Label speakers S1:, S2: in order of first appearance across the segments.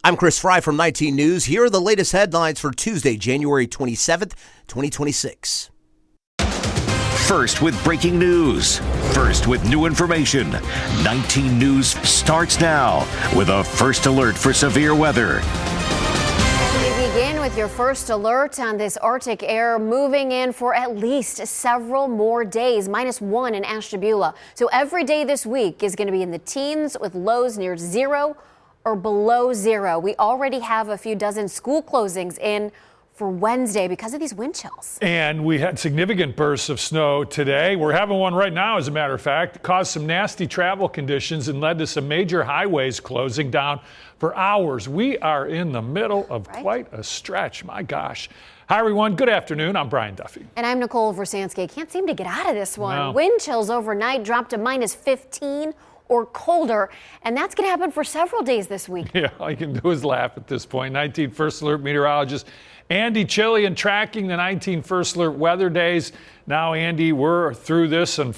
S1: I'm Chris Fry from 19 News. Here are the latest headlines for Tuesday, January 27th, 2026.
S2: First with breaking news. First with new information. 19 News starts now with a first alert for severe weather.
S3: We begin with your first alert on this Arctic air moving in for at least several more days, -1 in Ashtabula. So every day this week is going to be in the teens with lows near zero or below zero. We already have a few dozen school closings in for Wednesday because of these wind chills.
S4: And we had significant bursts of snow today. We're having one right now, as a matter of fact. It caused some nasty travel conditions and led to some major highways closing down for hours. We are in the middle of quite a stretch. My gosh. Hi, everyone. Good afternoon. I'm Brian Duffy.
S3: And I'm Nicole Versansky. Can't seem to get out of this one.
S4: No.
S3: Wind chills overnight dropped to -15 or colder, and that's going to happen for several days this week.
S4: Yeah, all you can do is laugh at this point. 19 First Alert meteorologist Andy Chillian tracking the 19 First Alert weather days. Now, Andy, we're through this and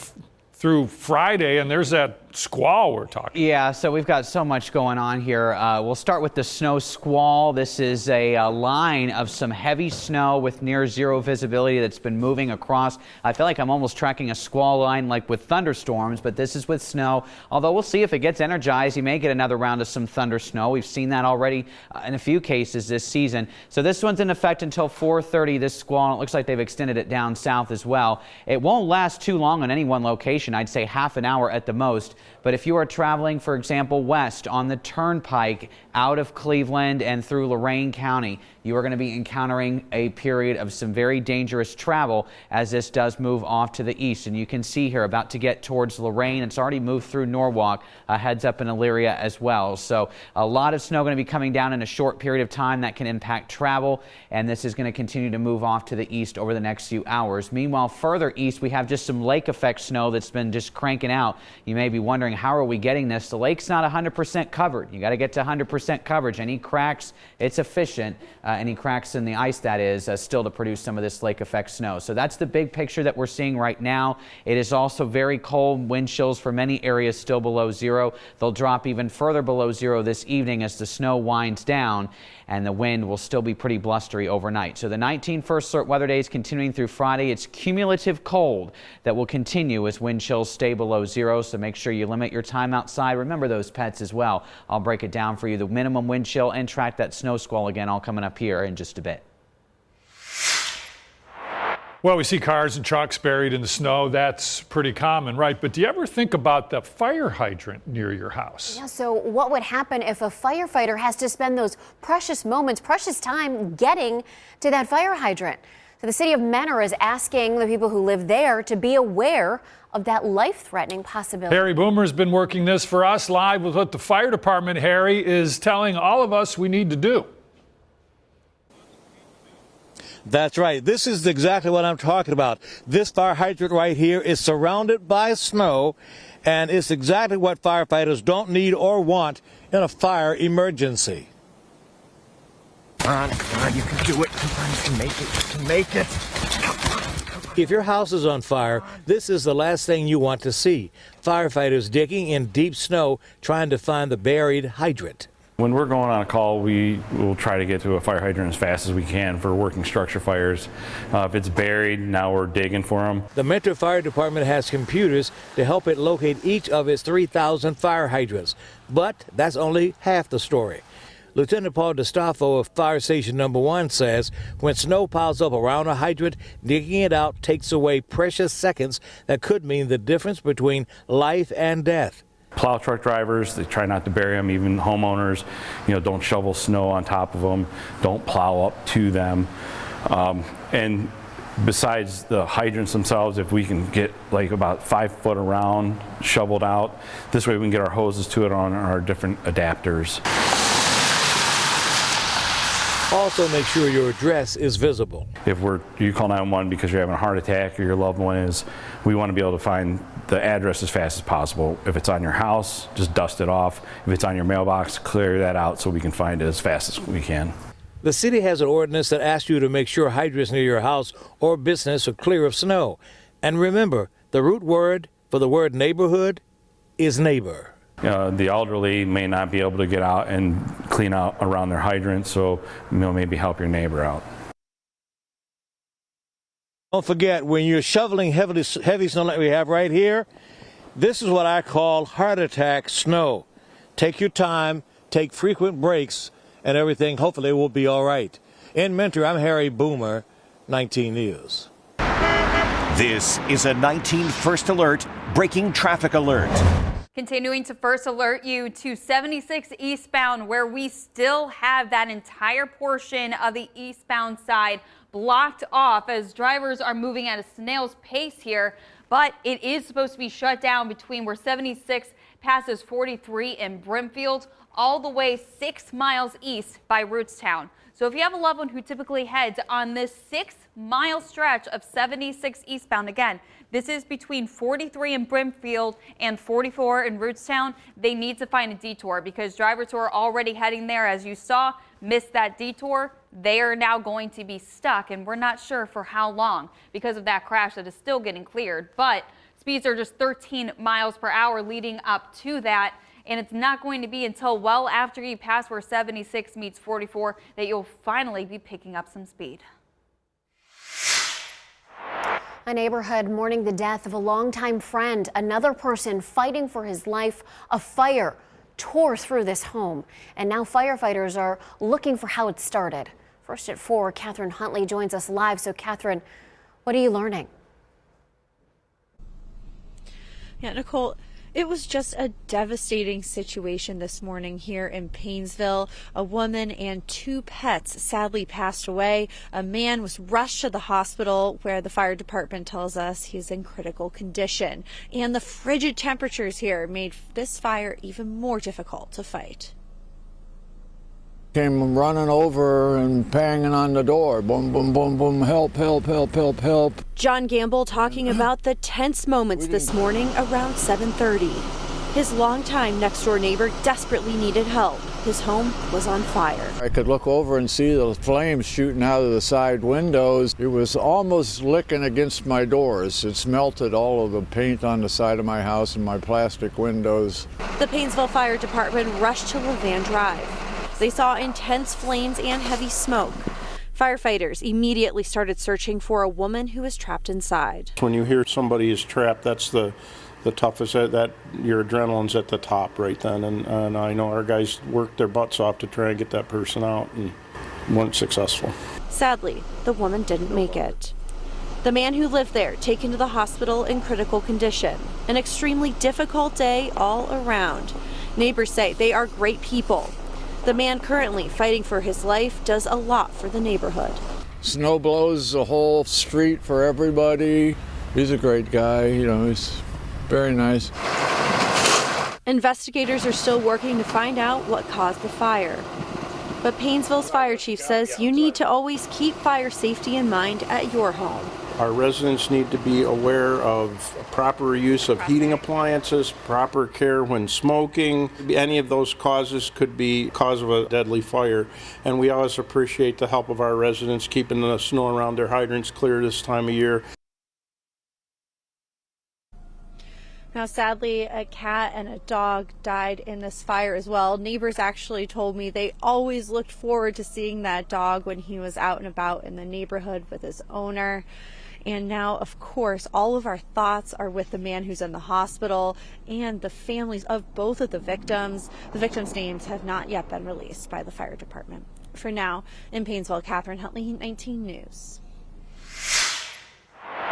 S4: through Friday, and there's that squall we're talking.
S5: Yeah, so we've got so much going on here. We'll start with the snow squall. This is a line of some heavy snow with near zero visibility that's been moving across. I feel like I'm almost tracking a squall line like with thunderstorms, but this is with snow. Although we'll see if it gets energized. You may get another round of some thunder snow. We've seen that already in a few cases this season. So this one's in effect until 4:30, this squall. And it looks like they've extended it down south as well. It won't last too long on any one location. I'd say half an hour at the most. But if you are traveling, for example, west on the Turnpike out of Cleveland and through Lorain County, you are going to be encountering a period of some very dangerous travel as this does move off to the east. And you can see here about to get towards Lorain. It's already moved through Norwalk, heads up in Elyria as well. So a lot of snow going to be coming down in a short period of time that can impact travel. And this is going to continue to move off to the east over the next few hours. Meanwhile, further east, we have just some lake effect snow that's been just cranking out. You may be wondering, how are we getting this? The lake's not 100% covered. You got to get to 100% coverage. Any cracks, it's efficient. Any cracks in the ice, that is, still to produce some of this lake effect snow. So that's the big picture that we're seeing right now. It is also very cold. Wind chills for many areas still below zero. They'll drop even further below zero this evening as the snow winds down, and the wind will still be pretty blustery overnight. So the 19 First Alert weather days continuing through Friday. It's cumulative cold that will continue as wind chills stay below zero. So make sure you limit your time outside. Remember those pets as well. I'll break it down for you. The minimum wind chill and track that snow squall again, all coming up here in just a bit.
S4: Well, we see cars and trucks buried in the snow. That's pretty common, right? But do you ever think about the fire hydrant near your house?
S3: Yeah, so what would happen if a firefighter has to spend those precious moments, precious time getting to that fire hydrant? So the city of Mentor is asking the people who live there to be aware of that life-threatening possibility.
S4: Harry Boomer's been working this for us live with what the fire department, Harry, is telling all of us we need to do.
S6: That's right. This is exactly what I'm talking about. This fire hydrant right here is surrounded by snow, and it's exactly what firefighters don't need or want in a fire emergency.
S7: Come on, you can do it. Come on, you can make it. You can make it.
S6: If your house is on fire, this is the last thing you want to see. Firefighters digging in deep snow trying to find the buried hydrant.
S8: When we're going on a call, we will try to get to a fire hydrant as fast as we can for working structure fires. If it's buried, now we're digging for them.
S6: The Mentor Fire Department has computers to help it locate each of its 3,000 fire hydrants. But that's only half the story. Lieutenant Paul DeStaffo of Fire Station Number 1 says when snow piles up around a hydrant, digging it out takes away precious seconds that could mean the difference between life and death.
S8: Plow truck drivers, they try not to bury them. Even homeowners, don't shovel snow on top of them. Don't plow up to them. And besides the hydrants themselves, if we can get like about 5 foot around, shoveled out, this way we can get our hoses to it on our different adapters.
S6: Also make sure your address is visible.
S8: If you call 911 because you're having a heart attack or your loved one is, we want to be able to find the address as fast as possible. If it's on your house, just dust it off. If it's on your mailbox, clear that out so we can find it as fast as we can.
S6: The city has an ordinance that asks you to make sure hydrants near your house or business are clear of snow. And remember, the root word for the word neighborhood is neighbor.
S8: The elderly may not be able to get out and clean out around their hydrants, so maybe help your neighbor out.
S6: Don't forget, when you're shoveling heavy snow like we have right here, this is what I call heart attack snow. Take your time, take frequent breaks, and everything hopefully will be all right. In Mentor, I'm Harry Boomer, 19 News.
S2: This is a 19 First Alert breaking traffic alert.
S9: Continuing to first alert you to 76 eastbound, where we still have that entire portion of the eastbound side blocked off as drivers are moving at a snail's pace here. But it is supposed to be shut down between where 76 passes 43 in Brimfield all the way 6 miles east by Rootstown. So if you have a loved one who typically heads on this 6-mile stretch of 76 eastbound, again, this is between 43 in Brimfield and 44 in Rootstown. They need to find a detour because drivers who are already heading there, as you saw, missed that detour. They are now going to be stuck, and we're not sure for how long because of that crash that is still getting cleared. But speeds are just 13 miles per hour leading up to that. And it's not going to be until well after you pass where 76 meets 44 that you'll finally be picking up some speed.
S3: A neighborhood mourning the death of a longtime friend. Another person fighting for his life. A fire tore through this home, and now firefighters are looking for how it started. First at 4, Catherine Huntley joins us live. So, Catherine, what are you learning?
S10: Yeah, Nicole. It was just a devastating situation this morning here in Paynesville. A woman and 2 pets sadly passed away. A man was rushed to the hospital where the fire department tells us he's in critical condition. And the frigid temperatures here made this fire even more difficult to fight.
S11: Came running over and banging on the door. Boom, boom, boom, boom. Help, help, help, help, help.
S10: John Gamble talking about the tense moments this morning around 7:30. His longtime next-door neighbor desperately needed help. His home was on fire.
S11: I could look over and see the flames shooting out of the side windows. It was almost licking against my doors. It's melted all of the paint on the side of my house and my plastic windows.
S10: The Paynesville Fire Department rushed to Levan Drive. They saw intense flames and heavy smoke. Firefighters immediately started searching for a woman who was trapped inside.
S12: When you hear somebody is trapped, that's the toughest. That your adrenaline's at the top right then. And I know our guys worked their butts off to try and get that person out and weren't successful.
S10: Sadly, the woman didn't make it. The man who lived there taken to the hospital in critical condition. An extremely difficult day all around. Neighbors say they are great people. The man currently fighting for his life does a lot for the neighborhood.
S11: Snow blows the whole street for everybody. He's a great guy, he's very nice.
S10: Investigators are still working to find out what caused the fire. But Paynesville's fire chief says you need to always keep fire safety in mind at your home.
S12: Our residents need to be aware of proper use of heating appliances, proper care when smoking. Any of those causes could be cause of a deadly fire. And we always appreciate the help of our residents keeping the snow around their hydrants clear this time of year.
S10: Now, sadly, a cat and a dog died in this fire as well. Neighbors actually told me they always looked forward to seeing that dog when he was out and about in the neighborhood with his owner. And now, of course, all of our thoughts are with the man who's in the hospital and the families of both of the victims. The victims' names have not yet been released by the fire department. For now, in Paynesville, Catherine Huntley, 19 News.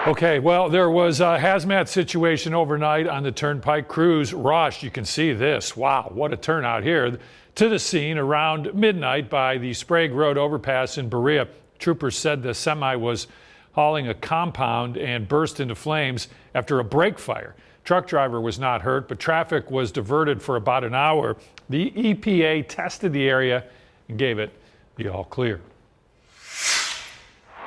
S4: Okay, well, there was a hazmat situation overnight on the Turnpike. Crews rushed. You can see this. Wow, what a turnout here. To the scene around midnight by the Sprague Road overpass in Berea. Troopers said the semi was hauling a compound and burst into flames after a brake fire. Truck driver was not hurt, but traffic was diverted for about an hour. The EPA tested the area and gave it the all clear.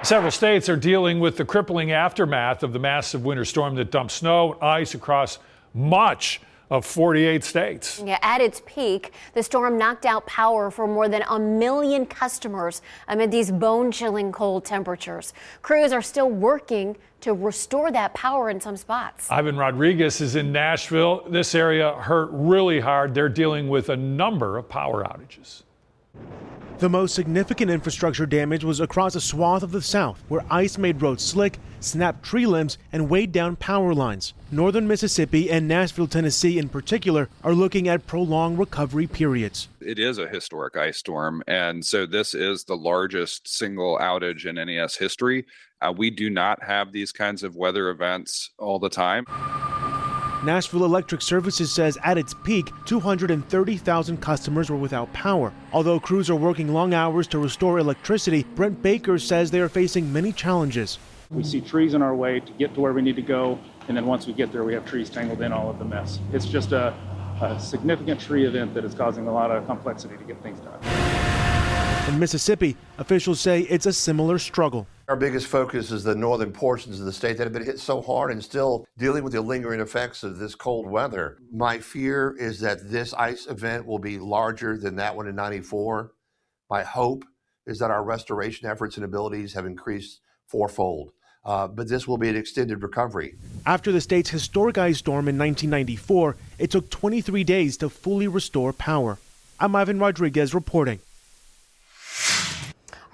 S4: Several states are dealing with the crippling aftermath of the massive winter storm that dumped snow and ice across much of 48 states.
S3: Yeah, at its peak, the storm knocked out power for more than 1 million customers amid these bone-chilling cold temperatures. Crews are still working to restore that power in some spots.
S4: Ivan Rodriguez is in Nashville. This area hurt really hard. They're dealing with a number of power outages.
S13: The most significant infrastructure damage was across a swath of the South, where ice made roads slick, snapped tree limbs, and weighed down power lines. Northern Mississippi and Nashville, Tennessee in particular, are looking at prolonged recovery periods.
S14: It is a historic ice storm, and so this is the largest single outage in NES history. We do not have these kinds of weather events all the time.
S13: Nashville Electric Services says at its peak, 230,000 customers were without power. Although crews are working long hours to restore electricity, Brent Baker says they are facing many challenges.
S15: We see trees in our way to get to where we need to go, and then once we get there, we have trees tangled in all of the mess. It's just a significant tree event that is causing a lot of complexity to get things done.
S13: In Mississippi, officials say it's a similar struggle.
S16: Our biggest focus is the northern portions of the state that have been hit so hard and still dealing with the lingering effects of this cold weather. My fear is that this ice event will be larger than that one in '94. My hope is that our restoration efforts and abilities have increased fourfold. But this will be an extended recovery.
S13: After the state's historic ice storm in 1994, it took 23 days to fully restore power. I'm Ivan Rodriguez reporting.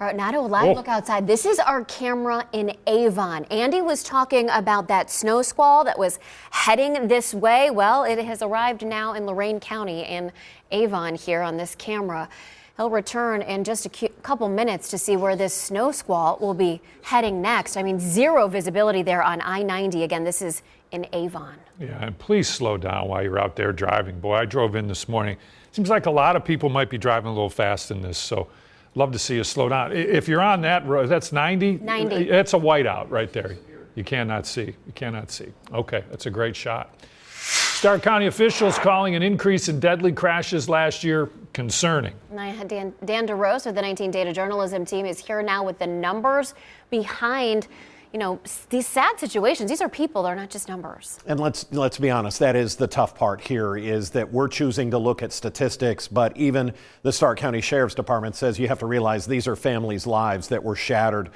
S3: All right, now to a live look outside. This is our camera in Avon. Andy was talking about that snow squall that was heading this way. Well, it has arrived now in Lorain County in Avon here on this camera. He'll return in just a couple minutes to see where this snow squall will be heading next. I mean, zero visibility there on I-90. Again, this is in Avon.
S4: Yeah, and please slow down while you're out there driving. Boy, I drove in this morning. Seems like a lot of people might be driving a little fast in this, so love to see you slow down. If you're on that road, that's 90?
S3: 90.
S4: It's a whiteout right there. You cannot see. You cannot see. Okay, that's a great shot. Stark County officials calling an increase in deadly crashes last year concerning.
S3: Dan DeRose with the 19 Data Journalism team is here now with the numbers behind, these sad situations. These are people, they're not just numbers.
S17: And let's be honest, that is the tough part here, is that we're choosing to look at statistics, but even the Stark County Sheriff's Department says you have to realize these are families' lives that were shattered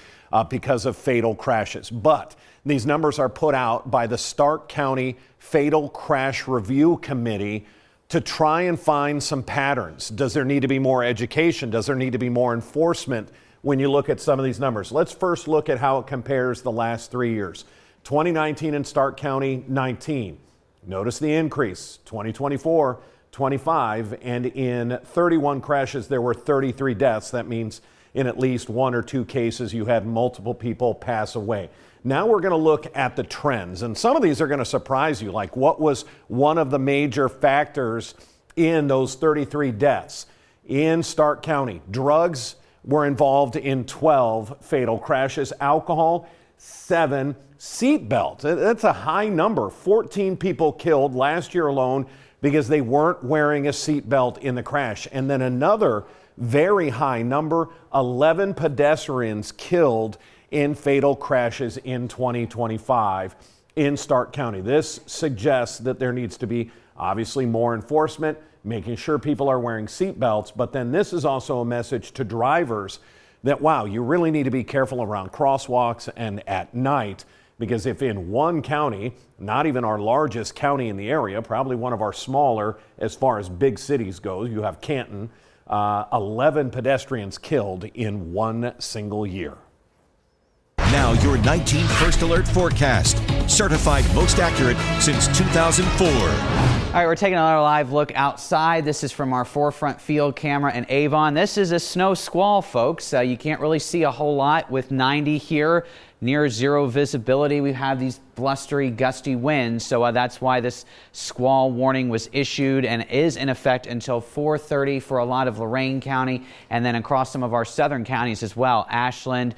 S17: because of fatal crashes. But these numbers are put out by the Stark County Fatal Crash Review Committee to try and find some patterns. Does there need to be more education? Does there need to be more enforcement when you look at some of these numbers? Let's first look at how it compares the last 3 years. 2019 in Stark County, 19. Notice the increase. 2024, 25. And in 31 crashes, there were 33 deaths. That means in at least one or two cases, you had multiple people pass away. Now we're going to look at the trends, and some of these are going to surprise you, like what was one of the major factors in those 33 deaths in Stark County. Drugs were involved in 12 fatal crashes, alcohol, 7, seatbelts. That's a high number. 14 people killed last year alone because they weren't wearing a seatbelt in the crash. And then another very high number, 11 pedestrians killed in fatal crashes in 2025 in Stark County. This suggests that there needs to be obviously more enforcement, making sure people are wearing seatbelts, but then this is also a message to drivers that, wow, you really need to be careful around crosswalks and at night, because if in one county, not even our largest county in the area, probably one of our smaller as far as big cities goes, you have Canton, 11 pedestrians killed in one single year.
S2: Now your 19 First Alert forecast. Certified most accurate since 2004.
S5: All right, we're taking another live look outside. This is from our Forefront Field camera in Avon. This is a snow squall, folks. You can't really see a whole lot with 90 here. Near zero visibility. We have these blustery, gusty winds, so that's why this squall warning was issued and is in effect until 4:30 for a lot of Lorain County, and then across some of our southern counties as well. Ashland,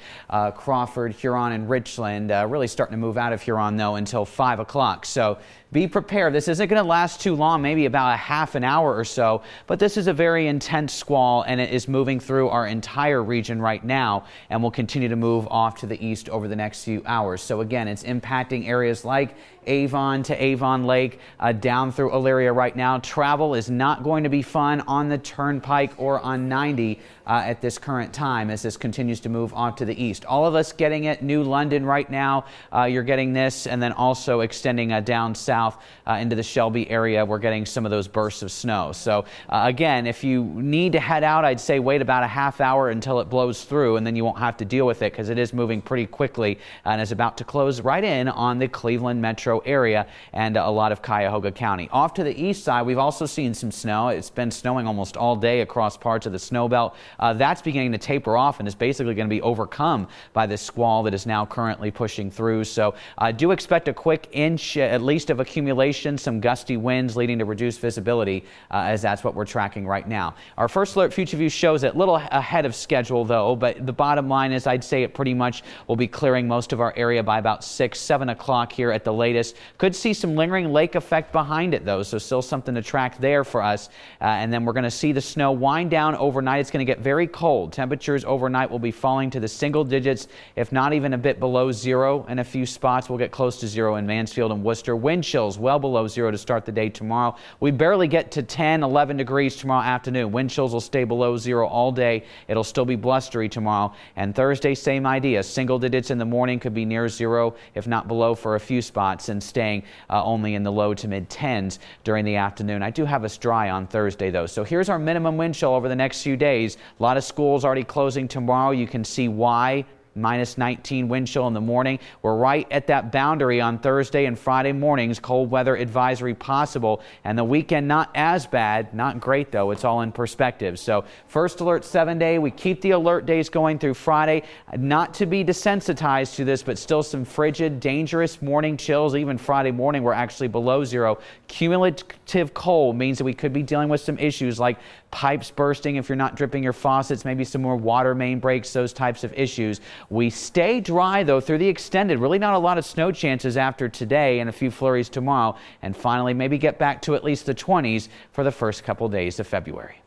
S5: Crawford, Huron, and Richland. Really starting to move out of Huron, though, until 5 o'clock. So be prepared. This isn't going to last too long, maybe about a half an hour or so, but this is a very intense squall, and it is moving through our entire region right now and will continue to move off to the east over the next few hours. So again, it's impacting areas like Avon to Avon Lake, down through Elyria right now. Travel is not going to be fun on the Turnpike or on 90 at this current time as this continues to move off to the east. All of us getting it. New London right now, you're getting this, and then also extending down south into the Shelby area. We're getting some of those bursts of snow. So again, if you need to head out, I'd say wait about a half hour until it blows through, and then you won't have to deal with it because it is moving pretty quickly and is about to close right in on the Cleveland metro area and a lot of Cuyahoga County. Off to the east side, we've also seen some snow. It's been snowing almost all day across parts of the snow belt. That's beginning to taper off and is basically going to be overcome by this squall that is now currently pushing through. So do expect a quick inch at least of accumulation, some gusty winds leading to reduced visibility as that's what we're tracking right now. Our first alert future view shows it a little ahead of schedule though, but the bottom line is I'd say it pretty much will be clearing most of our area by about 6-7 o'clock here at the latest. Could see some lingering lake effect behind it though, so still something to track there for us. And then we're going to see the snow wind down overnight. It's going to get very cold. Temperatures overnight will be falling to the single digits, if not even a bit below zero in a few spots. We'll get close to zero in Mansfield and Worcester. Wind chills well below zero to start the day tomorrow. We barely get to 10, 11 degrees tomorrow afternoon. Wind chills will stay below zero all day. It'll still be blustery tomorrow. And Thursday, same idea. Single digits in the morning, could be near zero, if not below for a few spots, and staying only in the low to mid 10s during the afternoon. I do have us dry on Thursday though. So here's our minimum wind chill over the next few days. A lot of schools already closing tomorrow. You can see why. -19 wind chill in the morning. We're right at that boundary on Thursday and Friday mornings. Cold weather advisory possible, and the weekend not as bad, not great though. It's all in perspective. So first alert 7-day. We keep the alert days going through Friday. Not to be desensitized to this, but still some frigid, dangerous morning chills. Even Friday morning we're actually below zero. Cumulative cold means that we could be dealing with some issues like pipes bursting if you're not dripping your faucets, maybe some more water main breaks, those types of issues. We stay dry though through the extended. Really not a lot of snow chances after today and a few flurries tomorrow, and finally maybe get back to at least the 20s for the first couple days of February.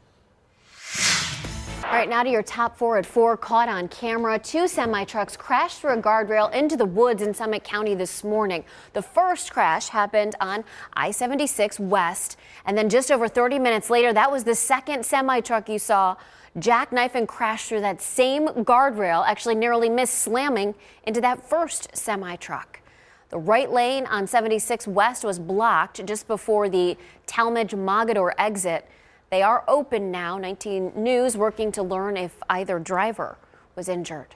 S3: All right, now to your top 4 at 4. Caught on camera, 2 semi-trucks crashed through a guardrail into the woods in Summit County this morning. The first crash happened on I-76 West, and then just over 30 minutes later, that was the second semi-truck you saw jackknife and crash through that same guardrail, actually narrowly missed slamming into that first semi-truck. The right lane on 76 West was blocked just before the Talmadge-Mogador exit. They are open now. 19 News working to learn if either driver was injured.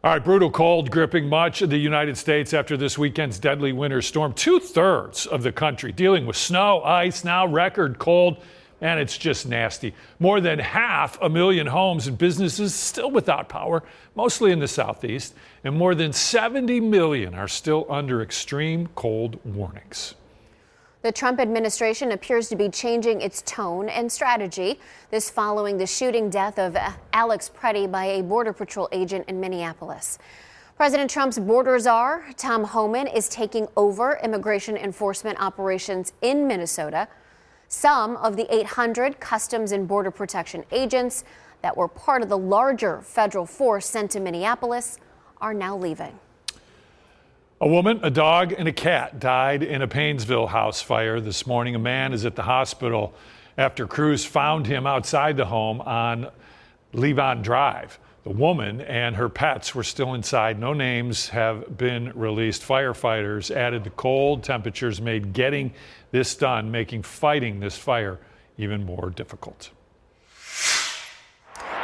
S4: All right, brutal cold gripping much of the United States after this weekend's deadly winter storm. 2/3 of the country dealing with snow, ice, now record cold, and it's just nasty. More than 500,000 homes and businesses still without power, mostly in the southeast, and more than 70 million are still under extreme cold warnings.
S3: The Trump administration appears to be changing its tone and strategy. This following the shooting death of Alex Preddy by a Border Patrol agent in Minneapolis. President Trump's border czar, Tom Homan, is taking over immigration enforcement operations in Minnesota. Some of the 800 Customs and Border Protection agents that were part of the larger federal force sent to Minneapolis are now leaving.
S4: A woman, a dog, and a cat died in a Paynesville house fire this morning. A man is at the hospital after crews found him outside the home on Levon Drive. The woman and her pets were still inside. No names have been released. Firefighters added the cold temperatures made getting this done, making fighting this fire even more difficult.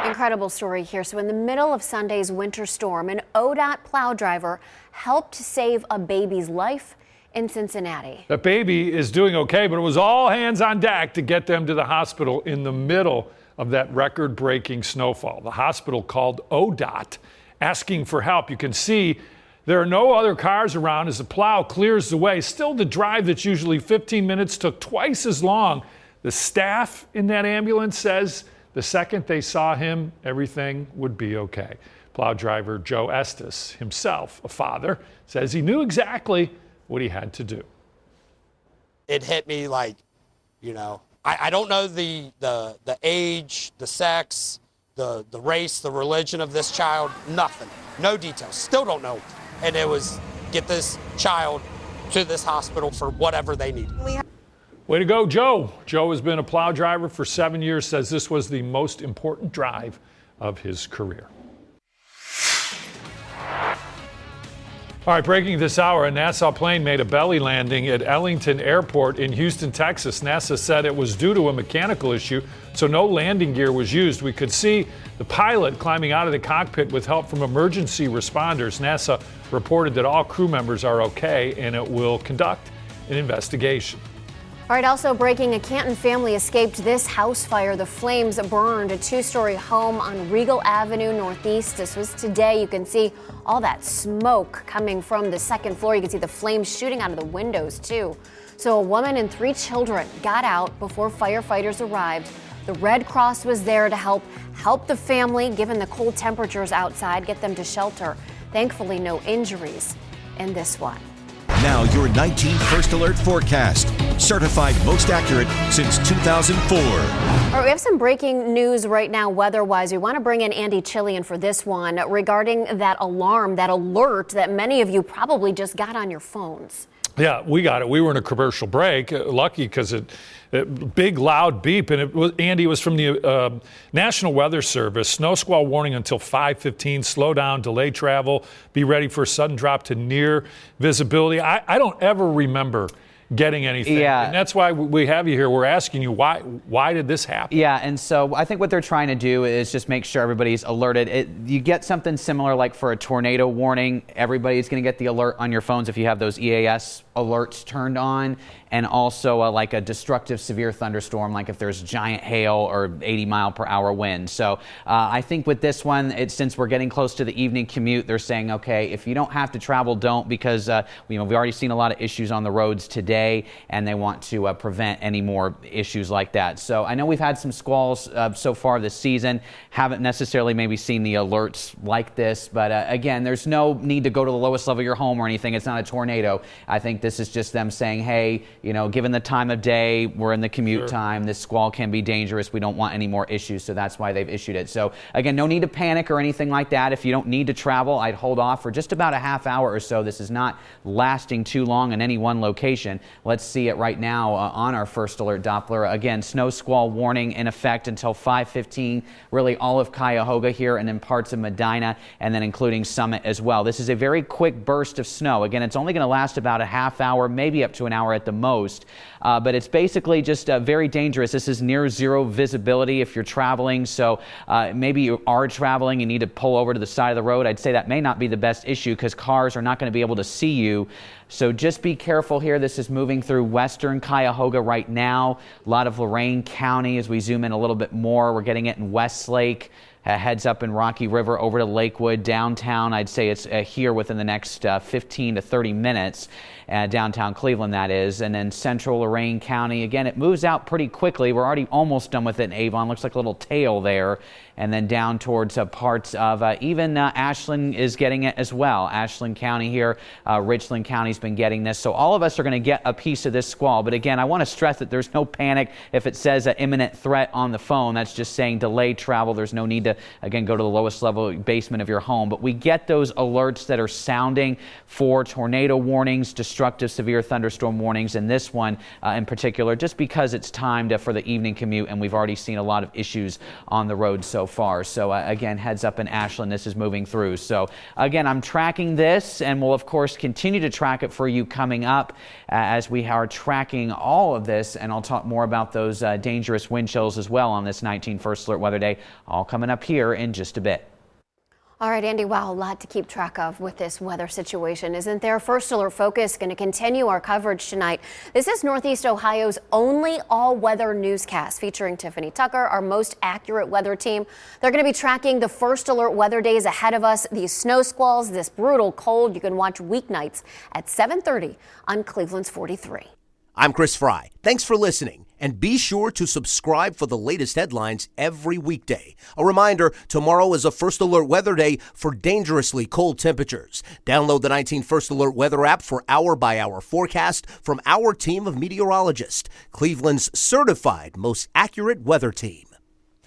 S3: Incredible story here. So in the middle of Sunday's winter storm, an ODOT plow driver helped save a baby's life in Cincinnati.
S4: The baby is doing okay, but it was all hands on deck to get them to the hospital in the middle of that record-breaking snowfall. The hospital called ODOT asking for help. You can see there are no other cars around as the plow clears the way. Still, the drive that's usually 15 minutes took twice as long. The staff in that ambulance says the second they saw him, everything would be okay. Plow driver Joe Estes, himself a father, says he knew exactly what he had to do.
S18: It hit me like, I don't know the age, the sex, the race, the religion of this child, nothing. No details. Still don't know. And it was get this child to this hospital for whatever they need.
S4: Way to go, Joe. Joe has been a plow driver for 7 years, says this was the most important drive of his career. All right, breaking this hour, a NASA plane made a belly landing at Ellington Airport in Houston, Texas. NASA said it was due to a mechanical issue, so no landing gear was used. We could see the pilot climbing out of the cockpit with help from emergency responders. NASA reported that all crew members are okay, and it will conduct an investigation.
S3: All right, also breaking, a Canton family escaped this house fire. The flames burned a two-story home on Regal Avenue Northeast. This was today. You can see all that smoke coming from the second floor. You can see the flames shooting out of the windows, too. So a woman and 3 children got out before firefighters arrived. The Red Cross was there to help the family, given the cold temperatures outside, get them to shelter. Thankfully, no injuries in this one.
S2: Now your 19 First Alert forecast. Certified most accurate since 2004.
S3: All right, we have some breaking news right now weather-wise. We want to bring in Andy Chillian for this one regarding that alarm, that alert that many of you probably just got on your phones.
S4: Yeah, we got it. We were in a commercial break. Lucky because it big loud beep, and it was Andy. It was from the National Weather Service. Snow squall warning until 5:15. Slow down, delay travel. Be ready for a sudden drop to near visibility. I don't ever remember getting anything.
S5: Yeah.
S4: And that's why we have you here. We're asking you why did this happen?
S5: Yeah, and so I think what they're trying to do is just make sure everybody's alerted. You get something similar like for a tornado warning. Everybody's going to get the alert on your phones if you have those EAS alerts turned on, and also like a destructive severe thunderstorm, like if there's giant hail or 80-mile-per-hour wind. So I think with this one, since we're getting close to the evening commute, they're saying, okay, if you don't have to travel, don't, because we've already seen a lot of issues on the roads today, and they want to prevent any more issues like that. So I know we've had some squalls so far this season, haven't necessarily maybe seen the alerts like this, but again, there's no need to go to the lowest level of your home or anything. It's not a tornado. I think this is just them saying, hey, given the time of day, we're in the commute time, this squall can be dangerous. We don't want any more issues, so that's why they've issued it. So again, no need to panic or anything like that. If you don't need to travel, I'd hold off for just about a half hour or so. This is not lasting too long in any one location. Let's see it right now on our First Alert Doppler. Again, snow squall warning in effect until 5:15, really all of Cuyahoga here, and then parts of Medina, and then including Summit as well. This is a very quick burst of snow. Again, it's only going to last about a half hour, maybe up to an hour at the most. But it's basically just very dangerous. This is near zero visibility if you're traveling. So maybe you are traveling, you need to pull over to the side of the road. I'd say that may not be the best issue because cars are not going to be able to see you. So just be careful here. This is moving through western Cuyahoga right now. A lot of Lorain County as we zoom in a little bit more. We're getting it in Westlake. Heads up in Rocky River over to Lakewood. Downtown, I'd say it's here within the next 15 to 30 minutes. Downtown Cleveland, that is. And then central Lorain County. Again, it moves out pretty quickly. We're already almost done with it in Avon. Looks like a little tail there. And then down towards parts of even Ashland is getting it as well. Ashland County here. Richland County's been getting this. So all of us are going to get a piece of this squall. But again, I want to stress that there's no panic if it says imminent threat on the phone. That's just saying delay travel. There's no need to, again, go to the lowest level basement of your home. But we get those alerts that are sounding for tornado warnings, destructive severe thunderstorm warnings, and this one in particular, just because it's timed for the evening commute, and we've already seen a lot of issues on the road so far. So again, heads up in Ashland, this is moving through. So again, I'm tracking this, and we'll of course continue to track it for you coming up as we are tracking all of this, and I'll talk more about those dangerous wind chills as well on this 19 First Alert Weather Day, all coming up here in just a bit.
S3: All right, Andy, wow, a lot to keep track of with this weather situation, isn't there? First Alert Focus going to continue our coverage tonight. This is Northeast Ohio's only all-weather newscast featuring Tiffany Tucker, our most accurate weather team. They're going to be tracking the First Alert weather days ahead of us, these snow squalls, this brutal cold. You can watch weeknights at 7:30 on Cleveland's 43.
S1: I'm Chris Fry. Thanks for listening. And be sure to subscribe for the latest headlines every weekday. A reminder, tomorrow is a First Alert weather day for dangerously cold temperatures. Download the 19 First Alert weather app for hour-by-hour forecast from our team of meteorologists, Cleveland's certified most accurate weather team.